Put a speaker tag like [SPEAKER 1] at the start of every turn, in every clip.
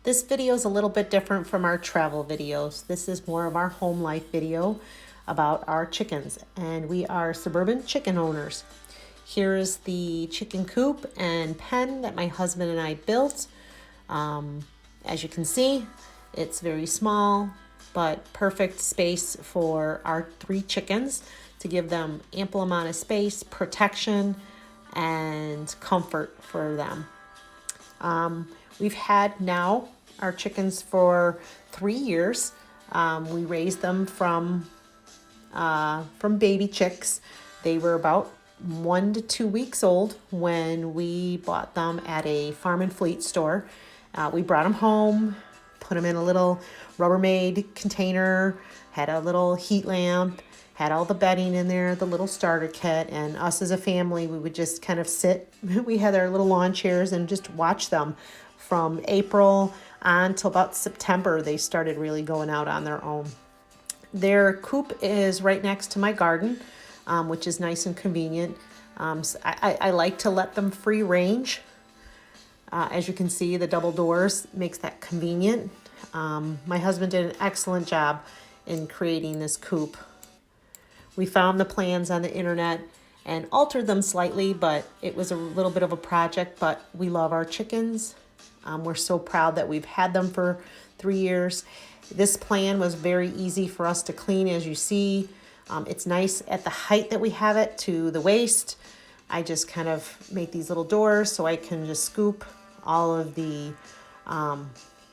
[SPEAKER 1] This video is a little bit different from our travel videos. This is more of our home life video about our chickens, and we are suburban chicken owners. Here is the chicken coop and pen that my husband and I built. As you can see, it's very small, but perfect space for our 3 chickens to give them ample amount of space, protection, and comfort for them. We've had now our chickens for 3 years. We raised them from baby chicks. They were about 1 to 2 weeks old when we bought them at a farm and fleet store. We brought them home, put them in a little Rubbermaid container, had a little heat lamp, had all the bedding in there, the little starter kit, and us as a family, we would just kind of sit. We had our little lawn chairs and just watch them. From April on till about September, they started really going out on their own. Their coop is right next to my garden, which is nice and convenient. So I like to let them free range. As you can see, the double doors makes that convenient. My husband did an excellent job in creating this coop. We found the plans on the internet and altered them slightly, but it was a little bit of a project, but we love our chickens. We're so proud that we've had them for 3 years. This plan was very easy for us to clean, as you see. It's nice at the height that we have it to the waist. I just kind of make these little doors so I can just scoop all of the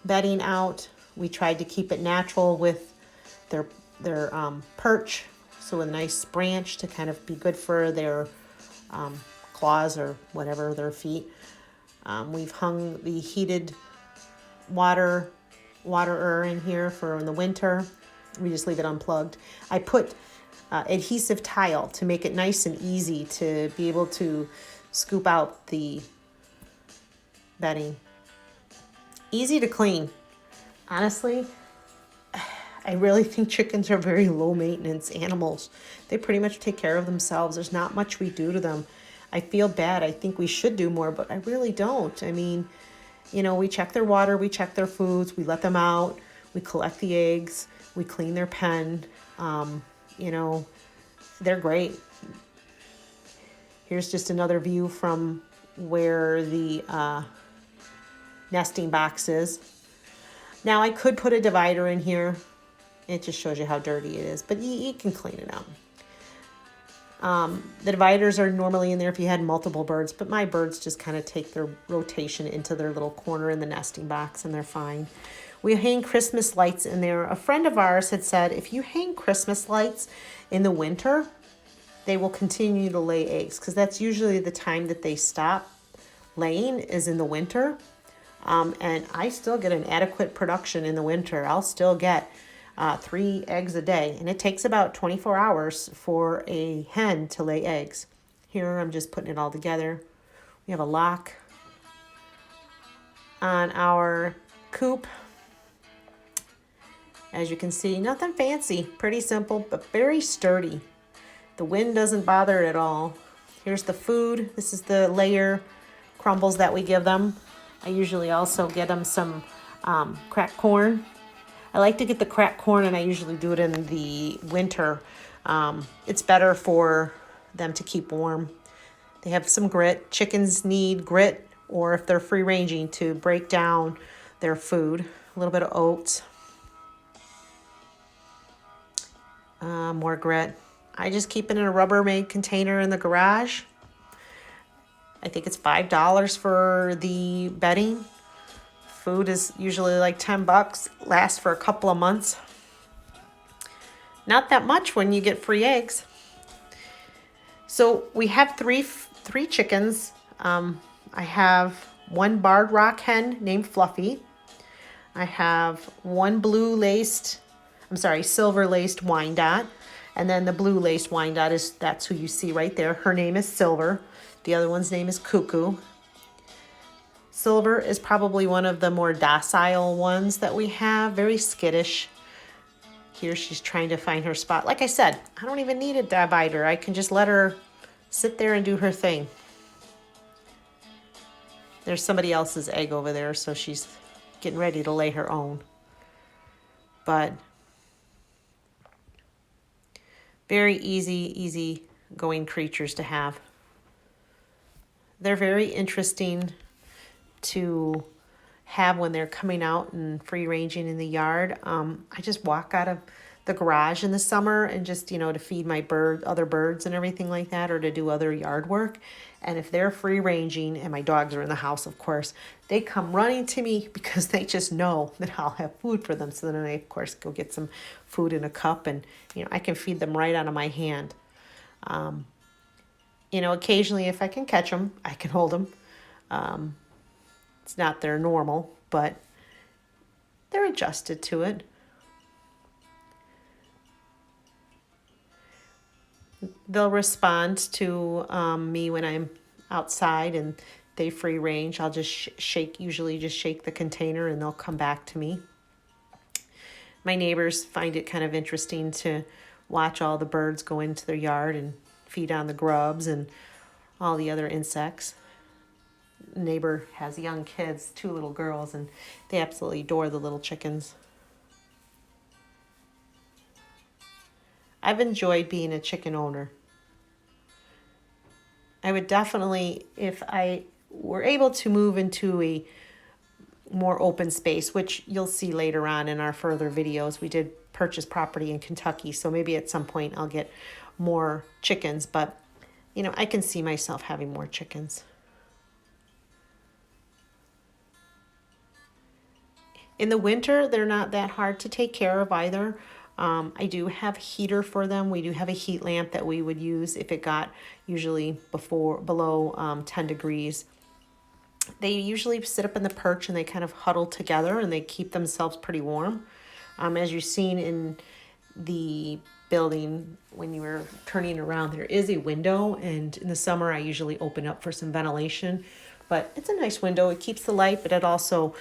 [SPEAKER 1] bedding out. We tried to keep it natural with their perch, so a nice branch to kind of be good for their claws or whatever, their feet. We've hung the heated waterer in here for in the winter. We just leave it unplugged. I put adhesive tile to make it nice and easy to be able to scoop out the bedding. Easy to clean. Honestly, I really think chickens are very low maintenance animals. They pretty much take care of themselves. There's not much we do to them. I feel bad. I think we should do more, but I really don't. I mean, we check their water, we check their foods, we let them out, we collect the eggs, we clean their pen. They're great. Here's just another view from where the nesting box is. Now I could put a divider in here. It just shows you how dirty it is, but you can clean it out. The dividers are normally in there if you had multiple birds, but my birds just kind of take their rotation into their little corner in the nesting box, and they're fine. We hang Christmas lights in there. A friend of ours had said if you hang Christmas lights in the winter, they will continue to lay eggs, because that's usually the time that they stop laying is in the winter. And I still get an adequate production in the winter. I'll still get 3 eggs a day, and it takes about 24 hours for a hen to lay eggs. Here I'm just putting it all together. We have a lock on our coop. As you can see, nothing fancy, pretty simple, but very sturdy. The wind doesn't bother it at all. Here's the food. This is the layer crumbles that we give them. I usually also get them some cracked corn. I like to get the cracked corn, and I usually do it in the winter. It's better for them to keep warm. They have some grit. Chickens need grit, or if they're free ranging, to break down their food. A little bit of oats. More grit. I just keep it in a Rubbermaid container in the garage. I think it's $5 for the bedding. Food is usually like $10, lasts for a couple of months. Not that much when you get free eggs. So we have three chickens. I have one barred rock hen named Fluffy. I have one silver laced Wyandotte. And then the blue laced Wyandotte that's who you see right there. Her name is Silver. The other one's name is Cuckoo. Silver is probably one of the more docile ones that we have, very skittish. Here she's trying to find her spot. Like I said, I don't even need a divider. I can just let her sit there and do her thing. There's somebody else's egg over there, so she's getting ready to lay her own. But very easy going creatures to have. They're very interesting to have when they're coming out and free ranging in the yard. I just walk out of the garage in the summer and just, to feed my other birds and everything like that, or to do other yard work. And if they're free ranging, and my dogs are in the house, of course, they come running to me because they just know that I'll have food for them. So then I, of course, go get some food in a cup, and, I can feed them right out of my hand. Occasionally if I can catch them, I can hold them. It's not their normal, but they're adjusted to it. They'll respond to me when I'm outside and they free range. I'll just usually just shake the container, and they'll come back to me. My neighbors find it kind of interesting to watch all the birds go into their yard and feed on the grubs and all the other insects. Neighbor has young kids, 2 little girls, and they absolutely adore the little chickens. I've enjoyed being a chicken owner. I would definitely, if I were able to move into a more open space, which you'll see later on in our further videos, we did purchase property in Kentucky, so maybe at some point I'll get more chickens, but I can see myself having more chickens. In the winter, they're not that hard to take care of either. I do have a heater for them. We do have a heat lamp that we would use if it got usually below 10 degrees. They usually sit up in the perch and they kind of huddle together and they keep themselves pretty warm. As you've seen in the building when you were turning around, there is a window, and in the summer I usually open up for some ventilation. But it's a nice window. It keeps the light, but it also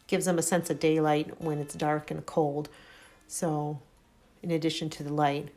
[SPEAKER 1] gives them a sense of daylight when it's dark and cold. So, in addition to the light.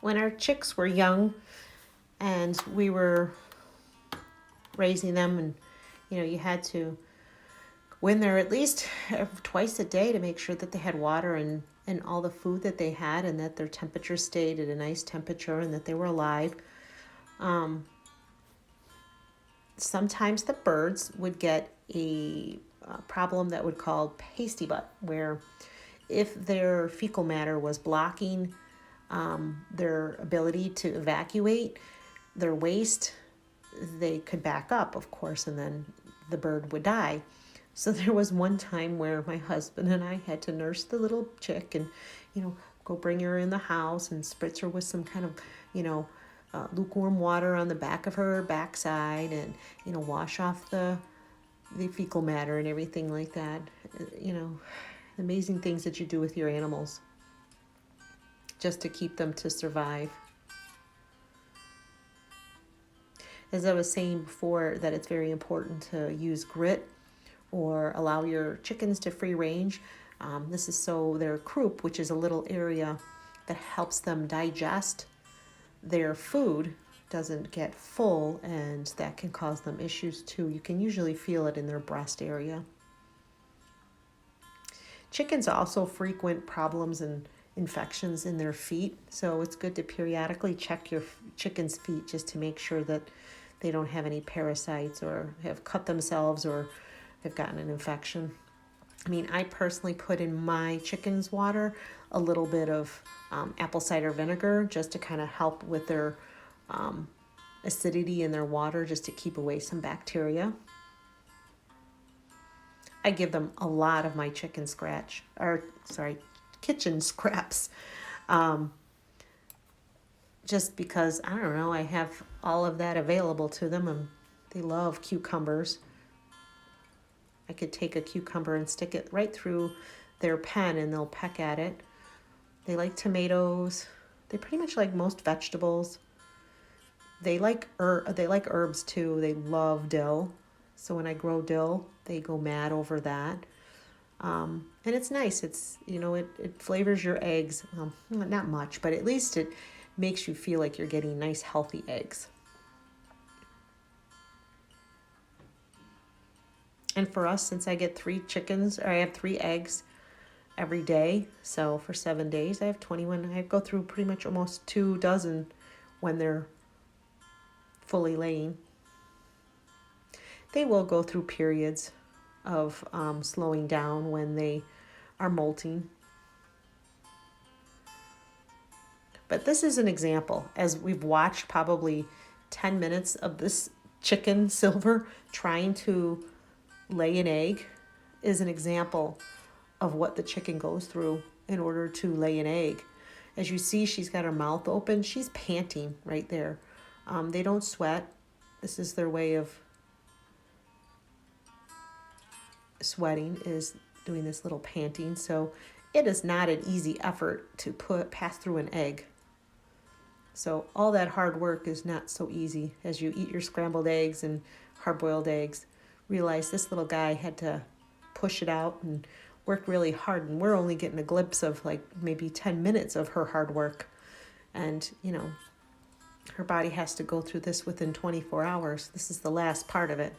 [SPEAKER 1] When our chicks were young and we were raising them, and you had to go in there at least twice a day to make sure that they had water and all the food that they had, and that their temperature stayed at a nice temperature, and that they were alive. Sometimes the birds would get a problem that would call pasty butt, where if their fecal matter was blocking their ability to evacuate their waste, they could back up, of course, and then the bird would die. So there was one time where my husband and I had to nurse the little chick and, go bring her in the house and spritz her with some kind of, lukewarm water on the back of her backside, and, wash off the fecal matter and everything like that. Amazing things that you do with your animals just to keep them to survive. As I was saying before, that it's very important to use grit or allow your chickens to free range. This is so their croup, which is a little area that helps them digest their food, doesn't get full, and that can cause them issues too. You can usually feel it in their breast area. Chickens also frequent problems and infections in their feet, so it's good to periodically check your chicken's feet just to make sure that they don't have any parasites or have cut themselves or have gotten an infection. I personally put in my chicken's water a little bit of apple cider vinegar just to kind of help with their acidity in their water, just to keep away some bacteria. I give them a lot of my kitchen scraps. Just because, I don't know, I have all of that available to them, and they love cucumbers. I could take a cucumber and stick it right through their pen and they'll peck at it. They like tomatoes. They pretty much like most vegetables. They like herbs too. They love dill. So when I grow dill, they go mad over that. And it's nice. It's, it flavors your eggs. Not much, but at least it makes you feel like you're getting nice, healthy eggs. And for us, since I get 3 chickens, or I have 3 eggs every day, so for 7 days, I have 21. I go through pretty much almost 2 dozen when they're fully laying. They will go through periods of slowing down when they are molting. But this is an example, as we've watched probably 10 minutes of this chicken, Silver, trying to lay an egg, is an example of what the chicken goes through in order to lay an egg. As you see, she's got her mouth open. She's panting right there. They don't sweat. This is their way of sweating, is doing this little panting. So it is not an easy effort to pass through an egg. So all that hard work is not so easy. As you eat your scrambled eggs and hard-boiled eggs, realize this little guy had to push it out and work really hard, and we're only getting a glimpse of like maybe 10 minutes of her hard work. And her body has to go through this within 24 hours. This is the last part of it.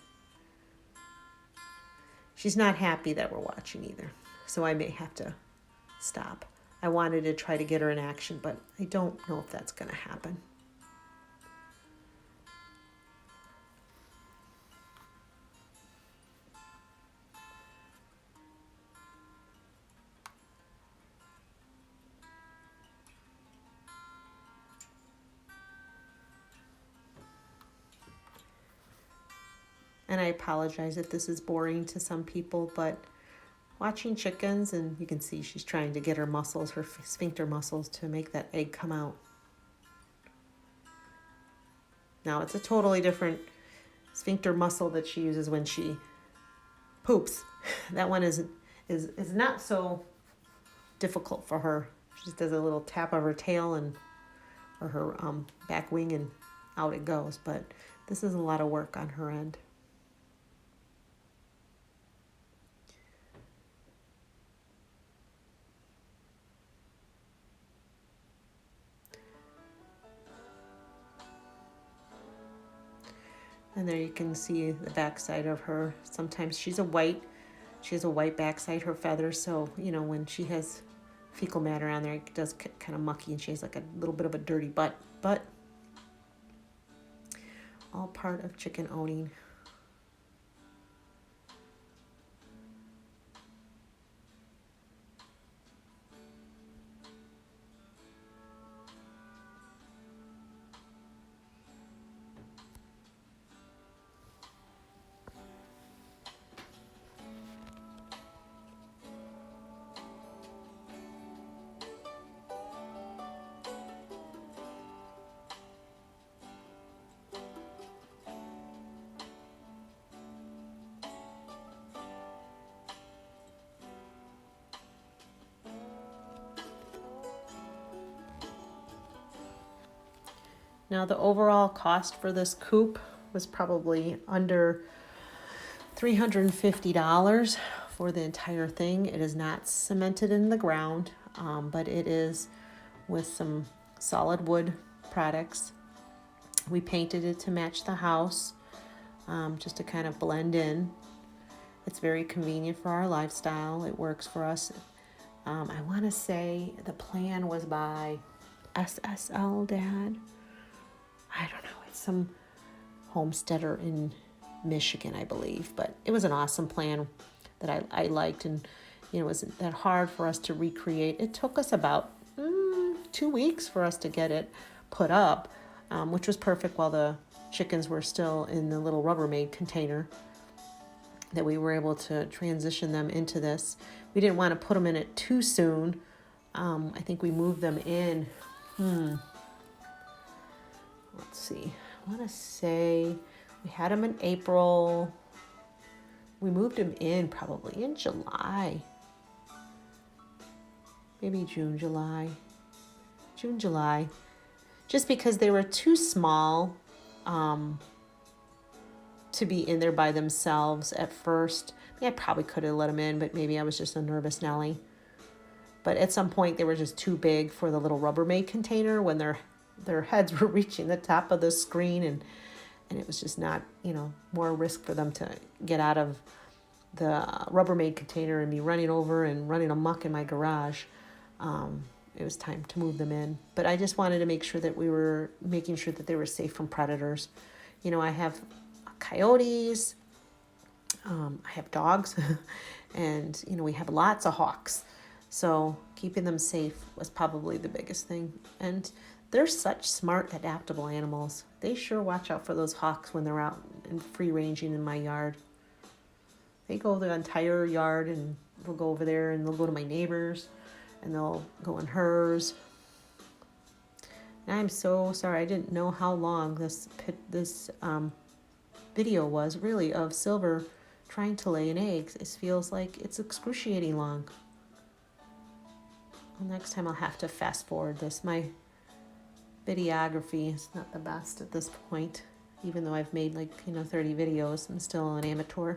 [SPEAKER 1] She's not happy that we're watching either, so I may have to stop. I wanted to try to get her in action, but I don't know if that's going to happen. And I apologize if this is boring to some people, but watching chickens, and you can see she's trying to get her muscles, her sphincter muscles, to make that egg come out. Now it's a totally different sphincter muscle that she uses when she poops. That one is not so difficult for her. She just does a little tap of her tail or her back wing, and out it goes. But this is a lot of work on her end. And there you can see the backside of her. Sometimes she has a white backside, her feathers. So, you know, when she has fecal matter on there, it does kind of mucky, and she has like a little bit of a dirty butt. But all part of chicken owning. Now the overall cost for this coop was probably under $350 for the entire thing. It is not cemented in the ground, but it is with some solid wood products. We painted it to match the house, just to kind of blend in. It's very convenient for our lifestyle. It works for us. I want to say the plan was by SSL Dad. I don't know. It's some homesteader in Michigan, I believe. But it was an awesome plan that I liked. And, you know, it wasn't that hard for us to recreate. It took us about 2 weeks for us to get it put up, which was perfect while the chickens were still in the little Rubbermaid container, that we were able to transition them into this. We didn't want to put them in it too soon. I think we moved them in. Let's see. I want to say we had them in April. We moved them in probably in July. Maybe June, July. Just because they were too small to be in there by themselves at first. I mean, I probably could have let them in, but maybe I was just a nervous Nelly. But at some point, they were just too big for the little Rubbermaid container when their heads were reaching the top of the screen, and it was just not, you know, more risk for them to get out of the Rubbermaid container and be running over and running amok in my garage. It was time to move them in. But I just wanted to make sure that we were making sure that they were safe from predators. You know, I have coyotes, I have dogs, and, you know, we have lots of hawks. So keeping them safe was probably the biggest thing. And they're such smart, adaptable animals. They sure watch out for those hawks when they're out and free ranging in my yard. They go the entire yard, and they'll go over there, and they'll go to my neighbors, and they'll go in hers. And I'm so sorry. I didn't know how long this video was really of Silver trying to lay an egg. It feels like it's excruciating long. Well, next time I'll have to fast forward this. My videography is not the best at this point. Even though I've made 30 videos, I'm still an amateur.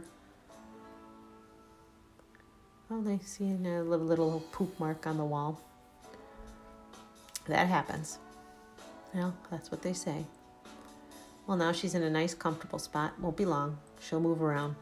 [SPEAKER 1] Oh, I see a little poop mark on the wall. That happens. Well, that's what they say. Well, now she's in a nice, comfortable spot. Won't be long. She'll move around.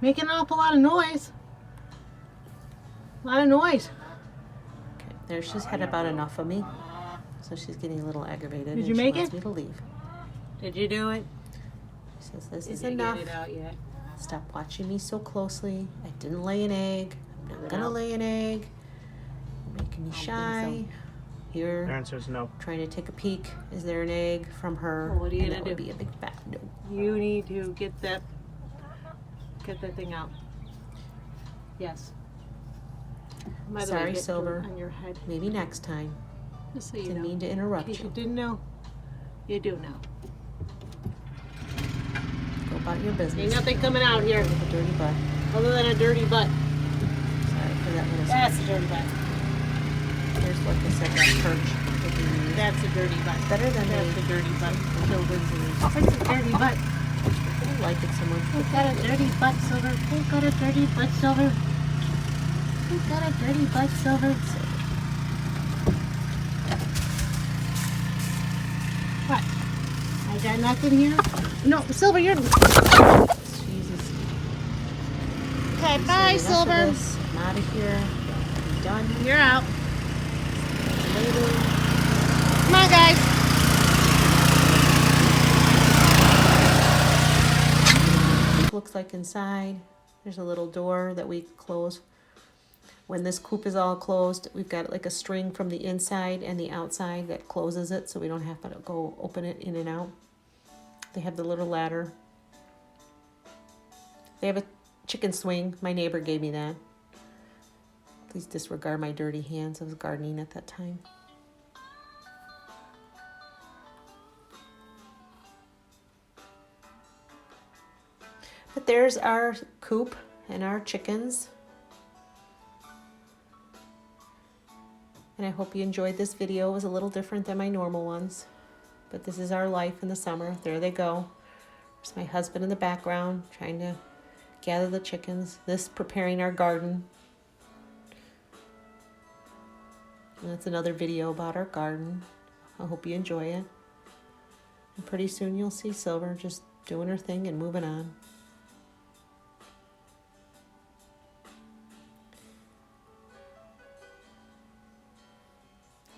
[SPEAKER 1] Making an awful lot of noise. Okay, there she's had about enough of me. So she's getting a little aggravated.
[SPEAKER 2] Did you make it?
[SPEAKER 1] She wants me to leave.
[SPEAKER 2] Did you do it?
[SPEAKER 1] She says, this is enough.
[SPEAKER 2] Get it out yet?
[SPEAKER 1] Stop watching me so closely. I didn't lay an egg. I'm not gonna lay an egg. You're making me shy. Here.
[SPEAKER 3] The answer is no.
[SPEAKER 1] Trying to take a peek. Is there an egg from her?
[SPEAKER 2] Well, what are you
[SPEAKER 1] And
[SPEAKER 2] gonna
[SPEAKER 1] that would
[SPEAKER 2] do?
[SPEAKER 1] be a big fat no.
[SPEAKER 2] You need to get that thing out. Yes. By the way,
[SPEAKER 1] Sorry,
[SPEAKER 2] get
[SPEAKER 1] Silver.
[SPEAKER 2] on your head.
[SPEAKER 1] Maybe next time.
[SPEAKER 2] Just so you
[SPEAKER 1] Didn't
[SPEAKER 2] know.
[SPEAKER 1] mean to interrupt
[SPEAKER 2] In case
[SPEAKER 1] you.
[SPEAKER 2] didn't know, you do know.
[SPEAKER 1] Go about your business.
[SPEAKER 2] Ain't nothing coming out here
[SPEAKER 1] With a dirty butt.
[SPEAKER 2] other than a dirty butt.
[SPEAKER 1] Sorry for that little
[SPEAKER 2] That's a
[SPEAKER 1] scratch.
[SPEAKER 2] dirty butt.
[SPEAKER 1] Here's, like I said, that perch that we use.
[SPEAKER 2] That's a dirty butt.
[SPEAKER 1] Better than
[SPEAKER 2] That's a dirty butt.
[SPEAKER 1] the Kilburns and
[SPEAKER 2] Oh, it's a dirty butt.
[SPEAKER 1] I don't like it so much.
[SPEAKER 2] Who got a dirty butt, Silver? Who got a dirty butt, Silver? Who got a dirty butt, Silver? What? I got nothing here? No, Silver, you're...
[SPEAKER 1] Jesus.
[SPEAKER 2] Okay,
[SPEAKER 1] He
[SPEAKER 2] bye,
[SPEAKER 1] said, "Enough of
[SPEAKER 2] Silver.
[SPEAKER 1] this. I'm out of here. I'm done.
[SPEAKER 2] You're out.
[SPEAKER 1] Later."
[SPEAKER 2] Come on, guys.
[SPEAKER 1] Looks like inside. There's a little door that we close. When this coop is all closed, we've got like a string from the inside and the outside that closes it, so we don't have to go open it in and out. They have the little ladder. They have a chicken swing. My neighbor gave me that. Please disregard my dirty hands. I was gardening at that time. But there's our coop and our chickens. And I hope you enjoyed this video. It was a little different than my normal ones. But this is our life in the summer. There they go. There's my husband in the background trying to gather the chickens. This preparing our garden. And that's another video about our garden. I hope you enjoy it. And pretty soon you'll see Silver just doing her thing and moving on.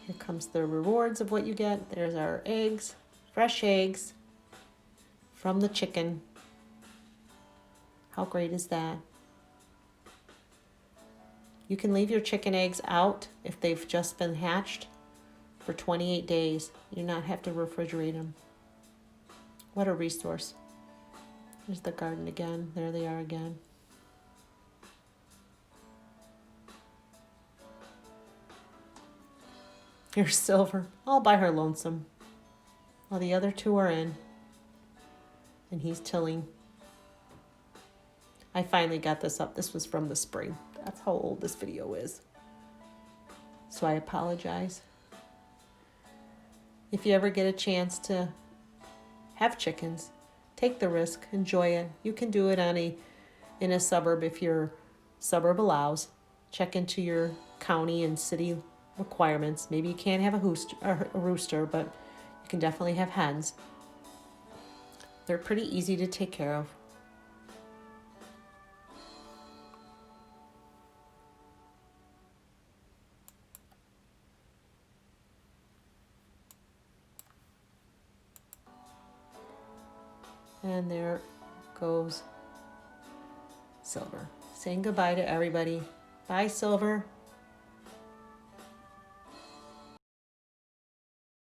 [SPEAKER 1] Here comes the rewards of what you get. There's our eggs, fresh eggs from the chicken. How great is that? You can leave your chicken eggs out if they've just been hatched for 28 days. You do not have to refrigerate them. What a resource. There's the garden again. There they are again. Here's Silver, all by her lonesome, while the other two are in, and he's tilling. I finally got this up. This was from the spring. That's how old this video is. So I apologize. If you ever get a chance to have chickens, take the risk, enjoy it. You can do it in a suburb if your suburb allows. Check into your county and city requirements. Maybe you can't have a rooster, but you can definitely have hens. They're pretty easy to take care of. And there goes Silver, saying goodbye to everybody. Bye, Silver.